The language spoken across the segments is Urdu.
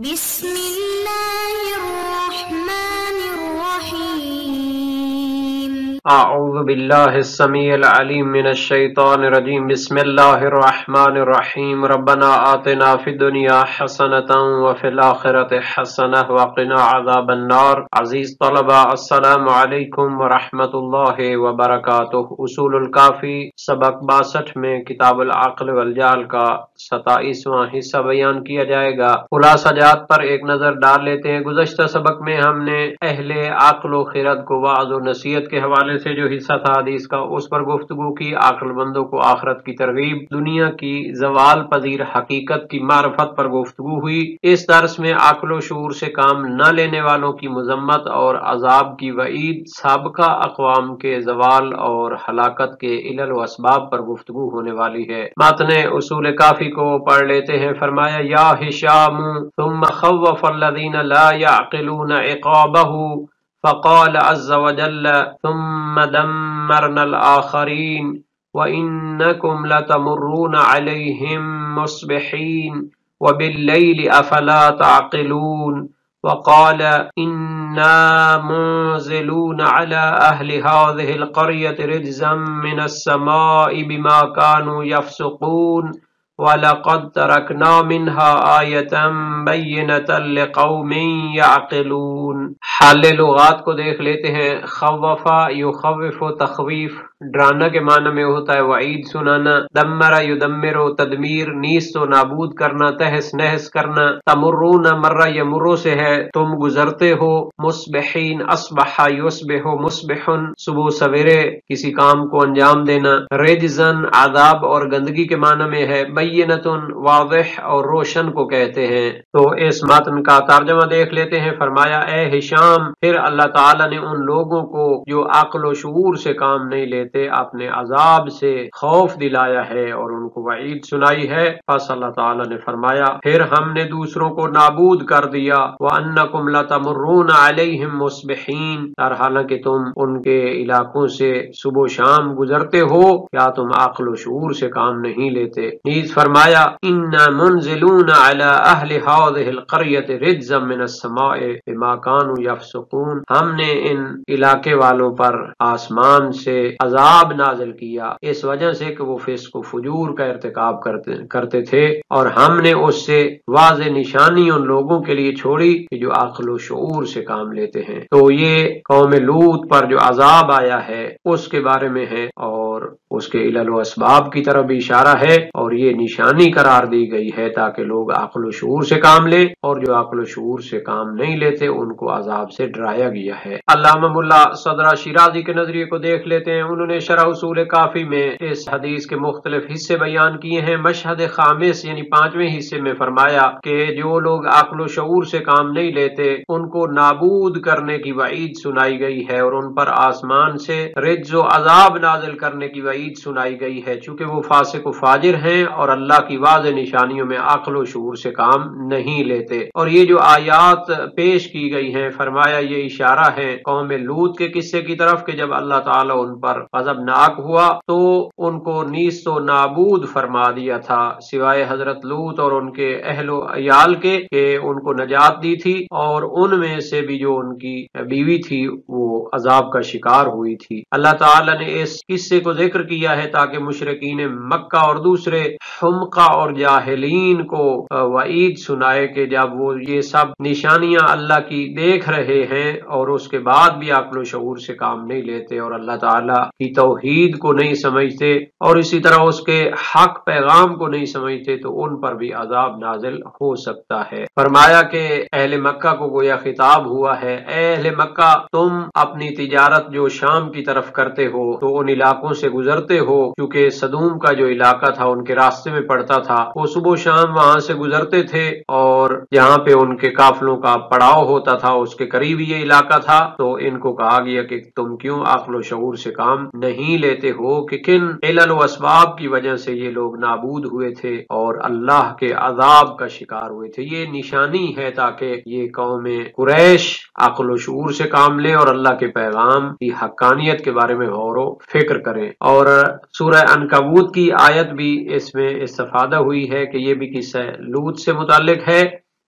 بسم الله الرحمن الرحيم. اعوذ باللہ السمیع العلیم من الشیطان الرجیم. بسم اللہ الرحمن الرحیم. ربنا آتنا فی الدنیا حسنۃ وفی الآخرۃ حسنۃ وقنا عذاب النار. عزیز طلبہ، السلام علیکم ورحمۃ اللہ وبرکاتہ. اصول الکافی سبق 62 میں کتاب العقل والجال کا 27واں حصہ بیان کیا جائے گا. خلاصہ جات پر ایک نظر ڈال لیتے ہیں. گزشتہ سبق میں ہم نے اہل عقل و خرد کو وعظ و نصیحت کے حوالے سے جو حصہ تھا حدیث کا اس پر گفتگو کی. عقل مندوں کو آخرت کی ترغیب، دنیا کی زوال پذیر حقیقت کی معرفت پر گفتگو ہوئی. اس درس میں عقل و شعور سے کام نہ لینے والوں کی مذمت اور عذاب کی وعید، سابقہ اقوام کے زوال اور ہلاکت کے علل و اسباب پر گفتگو ہونے والی ہے. متن اصول کافی کو پڑھ لیتے ہیں. فرمایا یا ہشام ثم خوف الذین لا یعقلون عقابہ فقال عز وجل ثم دمرنا الآخرین وإنکم لتمرون علیہم مصبحین وباللیل افلا تعقلون وقال انا منزلون على اہل هذه القرية رجزا من السماء بما كانوا يفسقون وَلَقَدْ تَرَكْنَا مِنْهَا آیَةً بَيِّنَةً لِقَوْمٍ يَعْقِلُونَ. حال لغات کو دیکھ لیتے ہیں. خوفا یخوف و تخویف ڈرانا کے معنی میں ہوتا ہے وعید سنانا. دمر یدمر و تدمیر نیست و نابود کرنا، تہس نہس کرنا. تمرون مرہ یمرو سے ہے تم گزرتے ہو. مصبحین اصبح یصبح مصبحن صبح سویرے کسی کام کو انجام دینا. رجزن عذاب اور گندگی کے معنی میں ہے. بینتن واضح اور روشن کو کہتے ہیں. تو اس متن کا ترجمہ دیکھ لیتے ہیں. فرمایا اے ہشام، پھر اللہ تعالیٰ نے ان لوگوں کو جو عقل و شعور سے کام نہیں لیتے اپنے عذاب سے خوف دلایا ہے اور ان کو وعید سنائی ہے. پس اللہ تعالیٰ نے فرمایا پھر ہم نے دوسروں کو نابود کر دیا. وَأَنَّكُمْ لَتَمُرُّونَ عَلَيْهِمْ مُصْبِحِينَ، اور حالانکہ تم ان کے علاقوں سے صبح و شام گزرتے ہو، کیا تم عقل و شعور سے کام نہیں لیتے؟ نیز فرمایا اِنَّا مُنزِلُونَ عَلَىٰ أَهْلِ هَٰذِهِ الْقَرْيَةِ رِجْزًا مِّنَ السَّمَاءِ بِمَا كَانُوا يَفْسُقُونَ، ہم نے ان علاقے والوں پر آسمان سے عذاب نازل کیا اس وجہ سے کہ وہ فسق و فجور کا ارتکاب کرتے تھے، اور ہم نے اس سے واضح نشانی ان لوگوں کے لیے چھوڑی کہ جو عقل و شعور سے کام لیتے ہیں. تو یہ قوم لوط پر جو عذاب آیا ہے اس کے بارے میں ہے اور اس کے علل و اسباب کی طرف بھی اشارہ ہے، اور یہ نشانی قرار دی گئی ہے تاکہ لوگ عقل و شعور سے کام لیں، اور جو عقل و شعور سے کام نہیں لیتے ان کو عذاب سے ڈرایا گیا ہے. علامہ ملا صدرہ شیرازی کے نظریے کو دیکھ لیتے ہیں. انہوں نے شرح اصول کافی میں اس حدیث کے مختلف حصے بیان کیے ہیں. مشہد خامس یعنی 5ویں حصے میں فرمایا کہ جو لوگ عقل و شعور سے کام نہیں لیتے ان کو نابود کرنے کی وعید سنائی گئی ہے، اور ان پر آسمان سے رجز و عذاب نازل کرنے کی وعید سنائی گئی ہے، چونکہ وہ فاسق و فاجر ہیں اور اللہ کی واضح نشانیوں میں عقل و شعور سے کام نہیں لیتے. اور یہ جو آیات پیش کی گئی ہیں فرمایا یہ اشارہ ہے قوم لوط کے قصے کی طرف کہ جب اللہ تعالیٰ ان پر غضبناک ہوا تو ان کو نیست و نابود فرما دیا تھا، سوائے حضرت لوط اور ان کے اہل و عیال کے کہ ان کو نجات دی تھی، اور ان میں سے بھی جو ان کی بیوی تھی وہ عذاب کا شکار ہوئی تھی. اللہ تعالیٰ نے اس قصے کو ذکر کیا ہے تاکہ مشرکین مکہ اور دوسرے حمقہ اور جاہلین کو وعید سنائے کہ جب وہ یہ سب نشانیاں اللہ کی دیکھ رہے ہیں اور اس کے بعد بھی عقل و شعور سے کام نہیں لیتے اور اللہ تعالیٰ کی توحید کو نہیں سمجھتے اور اسی طرح اس کے حق پیغام کو نہیں سمجھتے تو ان پر بھی عذاب نازل ہو سکتا ہے. فرمایا کہ اہل مکہ کو گویا خطاب ہوا ہے، اے اہل مکہ تم اپنی تجارت جو شام کی طرف کرتے ہو تو ان علاقوں سے گزرتے ہو، کیونکہ صدوم کا جو علاقہ تھا ان کے راستے میں پڑتا تھا، وہ صبح و شام وہاں سے گزرتے تھے اور جہاں پہ ان کے قافلوں کا پڑاؤ ہوتا تھا اس کے قریب یہ علاقہ تھا. تو ان کو کہا گیا کہ تم کیوں عقل و شعور سے کام نہیں لیتے ہو کہ کن علل و اسباب کی وجہ سے یہ لوگ نابود ہوئے تھے اور اللہ کے عذاب کا شکار ہوئے تھے. یہ نشانی ہے تاکہ یہ قوم قریش عقل و شعور سے کام لیں اور اللہ کے پیغام کی حقانیت کے بارے میں غور و فکر کریں. اور سورہ عنکبوت کی آیت بھی اس میں استفادہ ہوئی ہے کہ یہ بھی قصہ لوط سے متعلق ہے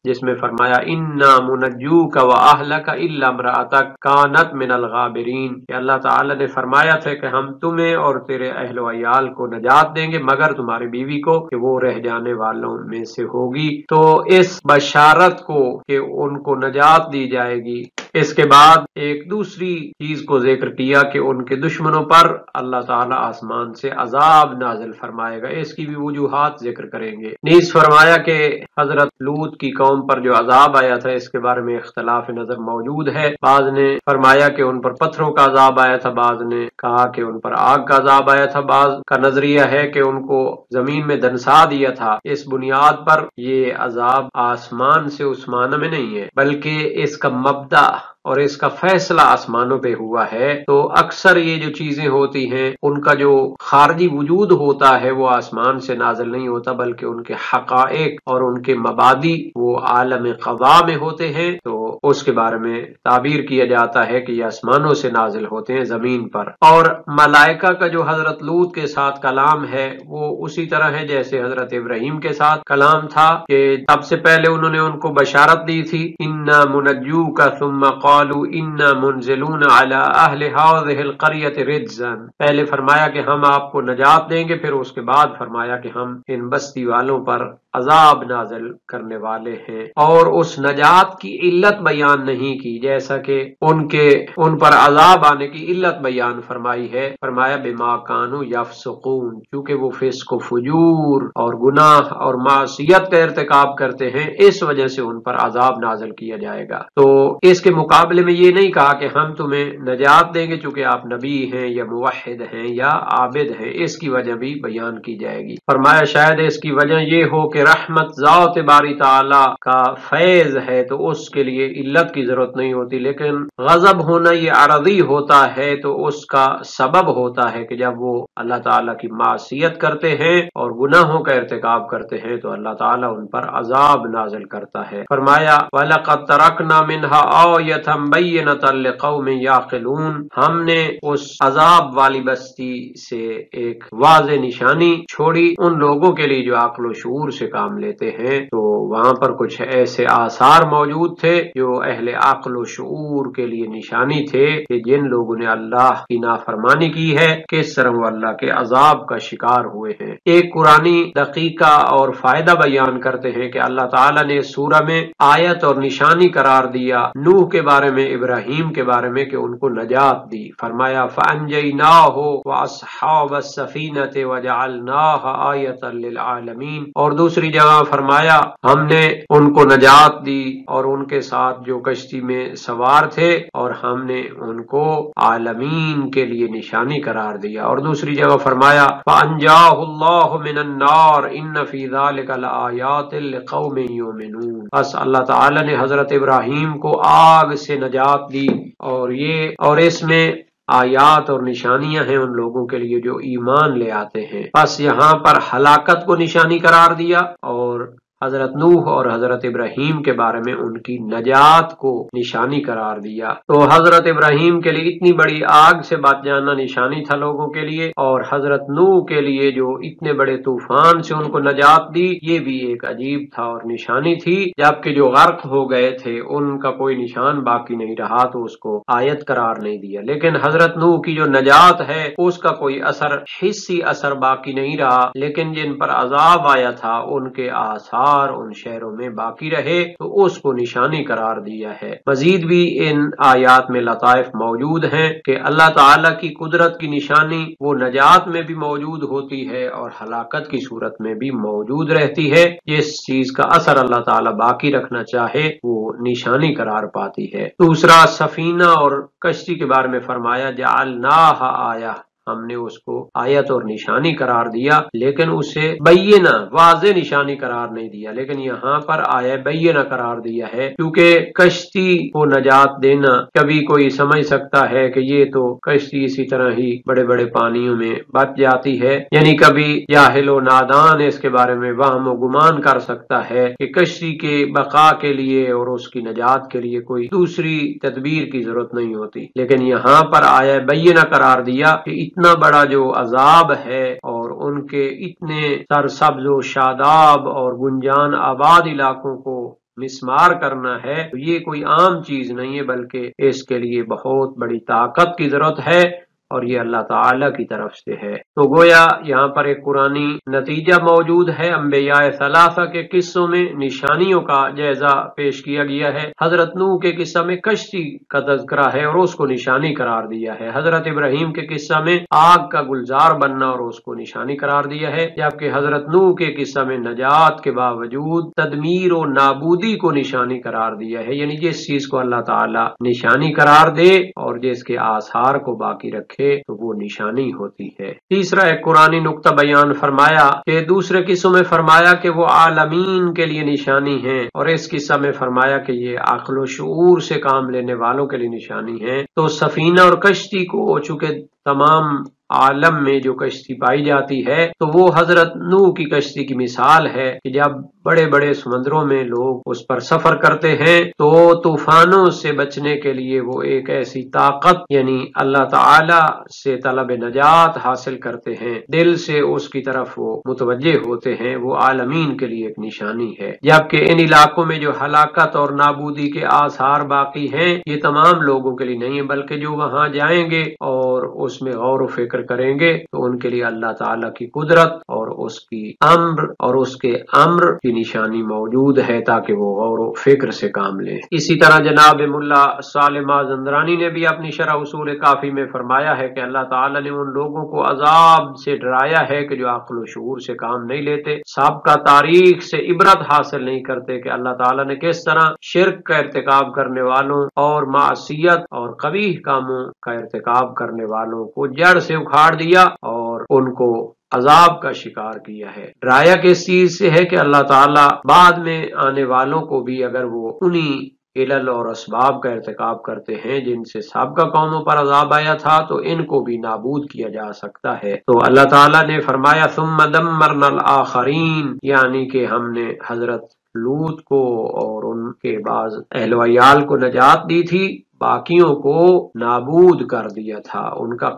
جس میں فرمایا انا منجوک واہلک الا امرأتک کانت من الغابرین، کہ اللہ تعالی نے فرمایا تھا کہ ہم تمہیں اور تیرے اہل و عیال کو نجات دیں گے مگر تمہاری بیوی کو کہ وہ رہ جانے والوں میں سے ہوگی۔ تو اس بشارت کو کہ ان کو نجات دی جائے گی، اس کے بعد ایک دوسری چیز کو ذکر کیا کہ ان کے دشمنوں پر اللہ تعالی آسمان سے عذاب نازل فرمائے گا، اس کی بھی وجوہات ذکر کریں گے۔ نیز فرمایا کہ حضرت لوط کی قوم پر جو عذاب آیا تھا اس کے بارے میں اختلاف نظر موجود ہے، بعض نے فرمایا کہ ان پر پتھروں کا عذاب آیا تھا، بعض نے کہا کہ ان پر آگ کا عذاب آیا تھا، بعض کا نظریہ ہے کہ ان کو زمین میں دنسا دیا تھا۔ اس بنیاد پر یہ عذاب آسمان سے اس معنی میں نہیں ہے، بلکہ اس کا مبدأ اور اس کا فیصلہ آسمانوں پہ ہوا ہے۔ تو اکثر یہ جو چیزیں ہوتی ہیں ان کا جو خارجی وجود ہوتا ہے وہ آسمان سے نازل نہیں ہوتا، بلکہ ان کے حقائق اور ان کے مبادی وہ عالم قضاء میں ہوتے ہیں، تو اس کے بارے میں تعبیر کیا جاتا ہے کہ یہ آسمانوں سے نازل ہوتے ہیں زمین پر۔ اور ملائکہ کا جو حضرت لوط کے ساتھ کلام ہے وہ اسی طرح ہے جیسے حضرت ابراہیم کے ساتھ کلام تھا، کہ سب سے پہلے انہوں نے ان کو بشارت دی تھی انا منجوک ثم قالوا انا منزلون علی اہل هذه القرية رجزا، پہلے فرمایا کہ ہم آپ کو نجات دیں گے، پھر اس کے بعد فرمایا کہ ہم ان بستی والوں پر عذاب نازل کرنے والے ہیں، اور اس نجات کی علت بیان نہیں کی، جیسا کہ ان پر عذاب آنے کی علت بیان فرمائی ہے، فرمایا بما کانوا یفسقون، چونکہ وہ فسق و فجور اور گناہ اور معصیت کا ارتکاب کرتے ہیں، اس وجہ سے ان پر عذاب نازل کیا جائے گا۔ تو اس کے مقابلے میں یہ نہیں کہا کہ ہم تمہیں نجات دیں گے چونکہ آپ نبی ہیں یا موحد ہیں یا عابد ہیں، اس کی وجہ بھی بیان کی جائے گی۔ فرمایا شاید اس کی وجہ یہ ہو کہ رحمت ذات باری تعالی کا فیض ہے تو اس کے لیے علت کی ضرورت نہیں ہوتی، لیکن غضب ہونا یہ عرضی ہوتا ہے تو اس کا سبب ہوتا ہے کہ جب وہ اللہ تعالیٰ کی معصیت کرتے ہیں اور گناہوں کا ارتکاب کرتے ہیں تو اللہ تعالیٰ ان پر عذاب نازل کرتا ہے۔ فرمایا وَلَقَدْ تَرَكْنَا مِنْهَا آیَةً بَيِّنَةً لِقَوْمٍ يَعْقِلُونَ، ہم نے اس عذاب والی بستی سے ایک واضح نشانی چھوڑی ان لوگوں کے لیے جو عقل و شعور سے کام لیتے ہیں۔ تو وہاں پر کچھ ایسے آثار موجود تھے جو اہل عقل و شعور کے لیے نشانی تھے کہ جن لوگوں نے اللہ کی نافرمانی کی ہے کس طرح وہ اللہ کے عذاب کا شکار ہوئے ہیں۔ ایک قرآنی دقیقہ اور فائدہ بیان کرتے ہیں کہ اللہ تعالیٰ نے سورہ میں آیت اور نشانی قرار دیا نوح کے بارے میں، ابراہیم کے بارے میں کہ ان کو نجات دی، فرمایا فَأَنْجَيْنَاهُ وَأَصْحَابَ السَّفِينَةِ وَجَعَلْنَاهَا آیَةً لِلْعَالَمِينَ، اور دوسری جگہ فرمایا ہم نے ان کو نجات دی اور ان کے ساتھ جو کشتی میں سوار تھے اور ہم نے ان کو عالمین کے لیے نشانی قرار دیا، اور دوسری جگہ فرمایا فَأَنْجَاهُ اللَّهُ مِنَ النَّارِ إِنَّ فِي ذَلِكَ لَآيَاتٍ لِقَوْمٍ يُؤْمِنُونَ، بس اللہ تعالی نے حضرت ابراہیم کو آگ سے نجات دی، اور اس میں آیات اور نشانیاں ہیں ان لوگوں کے لیے جو ایمان لے آتے ہیں۔ بس یہاں پر ہلاکت کو نشانی قرار دیا اور حضرت نوح اور حضرت ابراہیم کے بارے میں ان کی نجات کو نشانی قرار دیا۔ تو حضرت ابراہیم کے لیے اتنی بڑی آگ سے بچ جانا نشانی تھا لوگوں کے لیے، اور حضرت نوح کے لیے جو اتنے بڑے طوفان سے ان کو نجات دی یہ بھی ایک عجیب تھا اور نشانی تھی، جبکہ جو غرق ہو گئے تھے ان کا کوئی نشان باقی نہیں رہا تو اس کو آیت قرار نہیں دیا، لیکن حضرت نوح کی جو نجات ہے اس کا کوئی اثر حسی اثر باقی نہیں رہا، لیکن جن پر عذاب آیا تھا ان کے آثار ان شہروں میں باقی رہے تو اس کو نشانی قرار دیا ہے۔ مزید بھی ان آیات میں لطائف موجود ہیں کہ اللہ تعالیٰ کی قدرت کی نشانی وہ نجات میں بھی موجود ہوتی ہے اور ہلاکت کی صورت میں بھی موجود رہتی ہے، جس چیز کا اثر اللہ تعالیٰ باقی رکھنا چاہے وہ نشانی قرار پاتی ہے۔ دوسرا سفینہ اور کشتی کے بارے میں فرمایا جعلناہا آیہ، ہم نے اس کو آیت اور نشانی قرار دیا لیکن اسے بینہ واضح نشانی قرار نہیں دیا، لیکن یہاں پر آیہ بینہ قرار دیا ہے کیونکہ کشتی کو نجات دینا، کبھی کوئی سمجھ سکتا ہے کہ یہ تو کشتی اسی طرح ہی بڑے بڑے پانیوں میں بچ جاتی ہے، یعنی کبھی جاہل و نادان اس کے بارے میں وہم و گمان کر سکتا ہے کہ کشتی کے بقا کے لیے اور اس کی نجات کے لیے کوئی دوسری تدبیر کی ضرورت نہیں ہوتی، لیکن یہاں پر آیہ بینہ قرار دیا کہ اتنا بڑا جو عذاب ہے اور ان کے اتنے سرسبز و شاداب اور گنجان آباد علاقوں کو مسمار کرنا ہے تو یہ کوئی عام چیز نہیں ہے، بلکہ اس کے لیے بہت بڑی طاقت کی ضرورت ہے، اور یہ اللہ تعالی کی طرف سے ہے۔ تو گویا یہاں پر ایک قرآنی نتیجہ موجود ہے۔ انبیاء ثلاثہ کے قصوں میں نشانیوں کا جائزہ پیش کیا گیا ہے۔ حضرت نوح کے قصہ میں کشتی کا تذکرہ ہے اور اس کو نشانی قرار دیا ہے۔ حضرت ابراہیم کے قصہ میں آگ کا گلزار بننا اور اس کو نشانی قرار دیا ہے، جبکہ حضرت نوح کے قصہ میں نجات کے باوجود تدمیر و نابودی کو نشانی قرار دیا ہے، یعنی جس چیز کو اللہ تعالی نشانی قرار دے اور جس کے آثار کو باقی رکھے تو وہ نشانی ہوتی ہے۔ تیسرا ایک قرآنی نقطہ بیان فرمایا کہ دوسرے قصوں میں فرمایا کہ وہ عالمین کے لیے نشانی ہیں، اور اس قصہ میں فرمایا کہ یہ عقل و شعور سے کام لینے والوں کے لیے نشانی ہے۔ تو سفینہ اور کشتی کو چونکہ تمام عالم میں جو کشتی پائی جاتی ہے تو وہ حضرت نوح کی کشتی کی مثال ہے کہ جب بڑے بڑے سمندروں میں لوگ اس پر سفر کرتے ہیں تو طوفانوں سے بچنے کے لیے وہ ایک ایسی طاقت یعنی اللہ تعالی سے طلب نجات حاصل کرتے ہیں، دل سے اس کی طرف وہ متوجہ ہوتے ہیں، وہ عالمین کے لیے ایک نشانی ہے۔ جبکہ ان علاقوں میں جو ہلاکت اور نابودی کے آثار باقی ہیں یہ تمام لوگوں کے لیے نہیں ہے، بلکہ جو وہاں جائیں گے اور اس میں غور و فکر کریں گے تو ان کے لیے اللہ تعالیٰ کی قدرت اور اس کی امر اور اس کے امر کی نشانی موجود ہے تاکہ وہ غور و فکر سے کام لیں۔ اسی طرح جناب ملا صالح مازندرانی نے بھی اپنی شرح اصول کافی میں فرمایا ہے کہ اللہ تعالیٰ نے ان لوگوں کو عذاب سے ڈرایا ہے کہ جو عقل و شعور سے کام نہیں لیتے، سابقہ تاریخ سے عبرت حاصل نہیں کرتے کہ اللہ تعالیٰ نے کس طرح شرک کا ارتکاب کرنے والوں اور معصیت اور قبیح کاموں کا ارتکاب کرنے والوں کو جڑ سے اکھاڑ دیا اور ان کو عذاب کا شکار کیا ہے۔ ڈرایا کس چیز سے ہے کہ اللہ تعالیٰ بعد میں آنے والوں کو بھی اگر وہ انہی علل اور اسباب کا ارتکاب کرتے ہیں جن سے سابقہ قوموں پر عذاب آیا تھا تو ان کو بھی نابود کیا جا سکتا ہے۔ تو اللہ تعالیٰ نے فرمایا ثم دمرنا الآخرین، یعنی کہ ہم نے حضرت لوط کو اور ان کے بعض اہل و عیال کو نجات دی تھی، باقیوں کو نابود کر دیا تھا، ان کا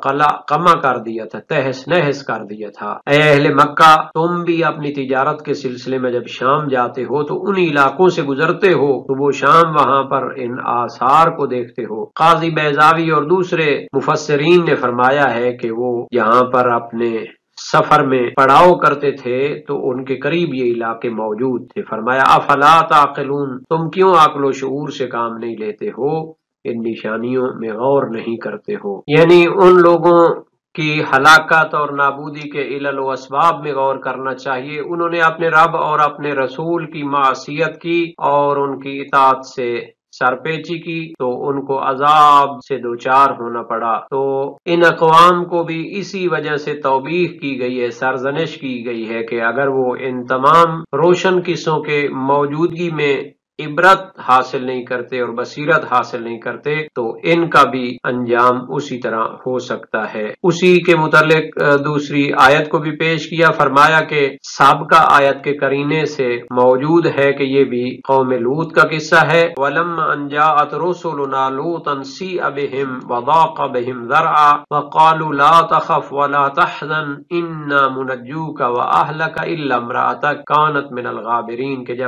قمع کر دیا تھا، تہس نہس کر دیا تھا۔ اے اہل مکہ، تم بھی اپنی تجارت کے سلسلے میں جب شام جاتے ہو تو ان علاقوں سے گزرتے ہو تو وہ شام وہاں پر ان آثار کو دیکھتے ہو۔ قاضی بیضاوی اور دوسرے مفسرین نے فرمایا ہے کہ وہ یہاں پر اپنے سفر میں پڑاؤ کرتے تھے تو ان کے قریب یہ علاقے موجود تھے۔ فرمایا افلا تعقلون، تم کیوں عقل و شعور سے کام نہیں لیتے ہو، ان نشانیوں میں غور نہیں کرتے ہو۔ یعنی ان لوگوں کی ہلاکت اور نابودی کے علل و اسباب میں غور کرنا چاہیے۔ انہوں نے اپنے رب اور اپنے رسول کی معصیت کی اور ان کی اطاعت سے سرپیچی کی تو ان کو عذاب سے دوچار ہونا پڑا۔ تو ان اقوام کو بھی اسی وجہ سے توبیخ کی گئی ہے، سرزنش کی گئی ہے کہ اگر وہ ان تمام روشن قصوں کے موجودگی میں عبرت حاصل نہیں کرتے اور بصیرت حاصل نہیں کرتے تو ان کا بھی انجام اسی طرح ہو سکتا ہے۔ اسی کے متعلق دوسری آیت کو بھی پیش کیا، فرمایا کہ سابقہ آیت کے قرینے سے موجود ہے کہ یہ بھی قوم لوط کا قصہ ہے۔ وَلَمَّا أَن جَاءَتْ رُسُلُنَا لُوطًا سِیءَ بِهِمْ وَضَاقَ بِهِمْ ذَرْعًا وَقَالُوا لَا تَخَفْ وَلَا تَحْزَنْ إِنَّا مُنَجُّوكَ وَأَهْلَكَ إِلَّا امْرَأَتَكَ كَانَتْ مِنَ الْغَابِرِينَ کہ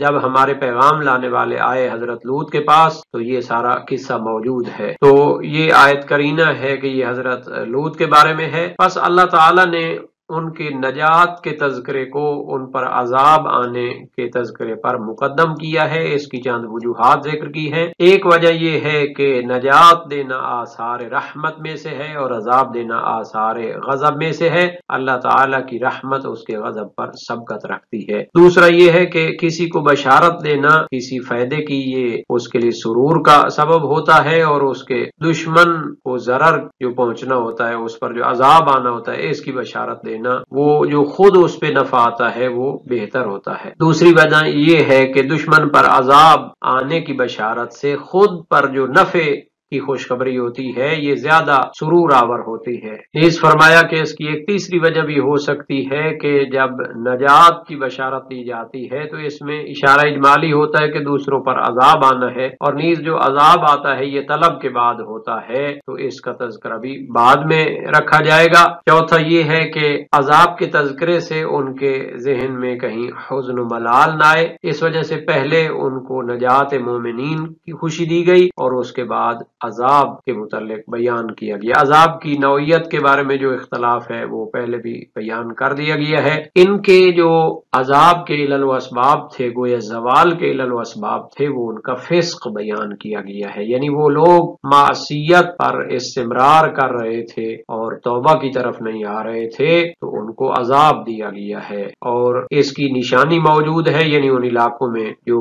جب ہمارے پیغام لانے والے آئے حضرت لوط کے پاس تو یہ سارا قصہ موجود ہے۔ تو یہ آیت قرینہ ہے کہ یہ حضرت لوط کے بارے میں ہے۔ پس اللہ تعالیٰ نے ان کے نجات کے تذکرے کو ان پر عذاب آنے کے تذکرے پر مقدم کیا ہے۔ اس کی چند وجوہات ذکر کی ہیں۔ ایک وجہ یہ ہے کہ نجات دینا آثار رحمت میں سے ہے اور عذاب دینا آثار غضب میں سے ہے۔ اللہ تعالیٰ کی رحمت اس کے غضب پر سبقت رکھتی ہے۔ دوسرا یہ ہے کہ کسی کو بشارت دینا کسی فائدے کی یہ اس کے لیے سرور کا سبب ہوتا ہے، اور اس کے دشمن کو ضرر جو پہنچنا ہوتا ہے، اس پر جو عذاب آنا ہوتا ہے، اس کی بشارت دینا وہ جو خود اس پہ نفع آتا ہے وہ بہتر ہوتا ہے۔ دوسری وجہ یہ ہے کہ دشمن پر عذاب آنے کی بشارت سے خود پر جو نفع کی خوشخبری ہوتی ہے یہ زیادہ سرور آور ہوتی ہے۔ نیز فرمایا کہ اس کی ایک تیسری وجہ بھی ہو سکتی ہے کہ جب نجات کی بشارت دی جاتی ہے تو اس میں اشارہ اجمالی ہوتا ہے کہ دوسروں پر عذاب آنا ہے، اور نیز جو عذاب آتا ہے یہ طلب کے بعد ہوتا ہے، تو اس کا تذکرہ بھی بعد میں رکھا جائے گا۔ چوتھا یہ ہے کہ عذاب کے تذکرے سے ان کے ذہن میں کہیں حزن و ملال نہ آئے، اس وجہ سے پہلے ان کو نجات مومنین کی خوشی دی گئی اور اس کے بعد عذاب کے متعلق بیان کیا گیا۔ عذاب کی نوعیت کے بارے میں جو اختلاف ہے وہ پہلے بھی بیان کر دیا گیا ہے۔ ان کے جو عذاب کے علل و اسباب تھے، گویا زوال کے علل و اسباب تھے، وہ ان کا فسق بیان کیا گیا ہے، یعنی وہ لوگ معصیت پر استمرار کر رہے تھے اور توبہ کی طرف نہیں آ رہے تھے تو ان کو عذاب دیا گیا ہے، اور اس کی نشانی موجود ہے، یعنی ان علاقوں میں جو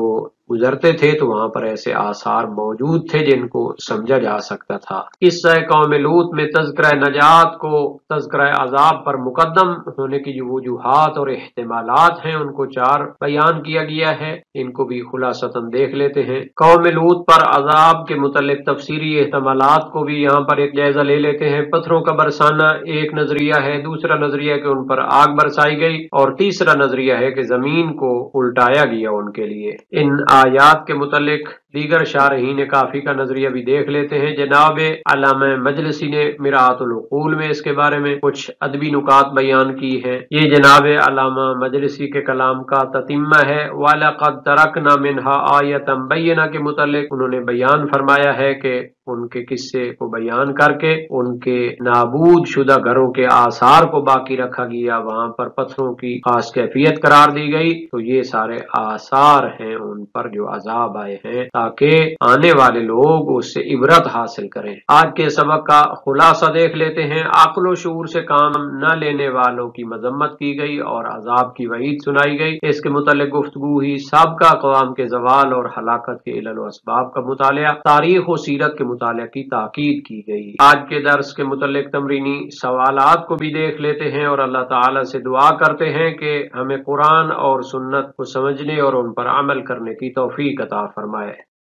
گزرتے تھے تو وہاں پر ایسے آثار موجود تھے جن کو سمجھا جا سکتا تھا۔ قصہ قوم لوط میں تذکرہ نجات کو تذکرہ عذاب پر مقدم ہونے کی جو وجوہات اور احتمالات ہیں ان کو 4 بیان کیا گیا ہے، ان کو بھی خلاصتاً دیکھ لیتے ہیں۔ قوم لوط پر عذاب کے متعلق تفسیری احتمالات کو بھی یہاں پر ایک جائزہ لے لیتے ہیں۔ پتھروں کا برسانا ایک نظریہ ہے، دوسرا نظریہ کہ ان پر آگ برسائی گئی، اور تیسرا نظریہ ہے کہ زمین کو الٹایا گیا ان کے لیے۔ ان آیات کے متعلق دیگر شارحین کافی کا نظریہ بھی دیکھ لیتے ہیں۔ جناب علامہ مجلسی نے مرآت العقول میں اس کے بارے میں کچھ ادبی نکات بیان کی ہیں۔ یہ جناب علامہ مجلسی کے کلام کا تتمہ ہے۔ وَلَقَدْ تَرَكْنَا مِنْهَا آیَةً بَيِّنَةً کے متعلق انہوں نے بیان فرمایا ہے کہ ان کے قصے کو بیان کر کے ان کے نابود شدہ گھروں کے آثار کو باقی رکھا گیا، وہاں پر پتھروں کی خاص کیفیت قرار دی گئی، تو یہ سارے آثار ہیں ان پر جو عذاب آئے ہیں تاکہ آنے والے لوگ اس سے عبرت حاصل کریں۔ آج کے سبق کا خلاصہ دیکھ لیتے ہیں۔ عقل و شعور سے کام نہ لینے والوں کی مذمت کی گئی اور عذاب کی وعید سنائی گئی۔ اس کے متعلق گفتگو ہی سابقہ اقوام کے زوال اور ہلاکت کے علل و اسباب کا مطالعہ، تاریخ و سیرت کے مطالعہ کی تاکید کی گئی۔ آج کے درس کے متعلق تمرینی سوالات کو بھی دیکھ لیتے ہیں اور اللہ تعالی سے دعا کرتے ہیں کہ ہمیں قرآن اور سنت کو سمجھنے اور ان پر عمل کرنے کی توفیق عطا فرمائے۔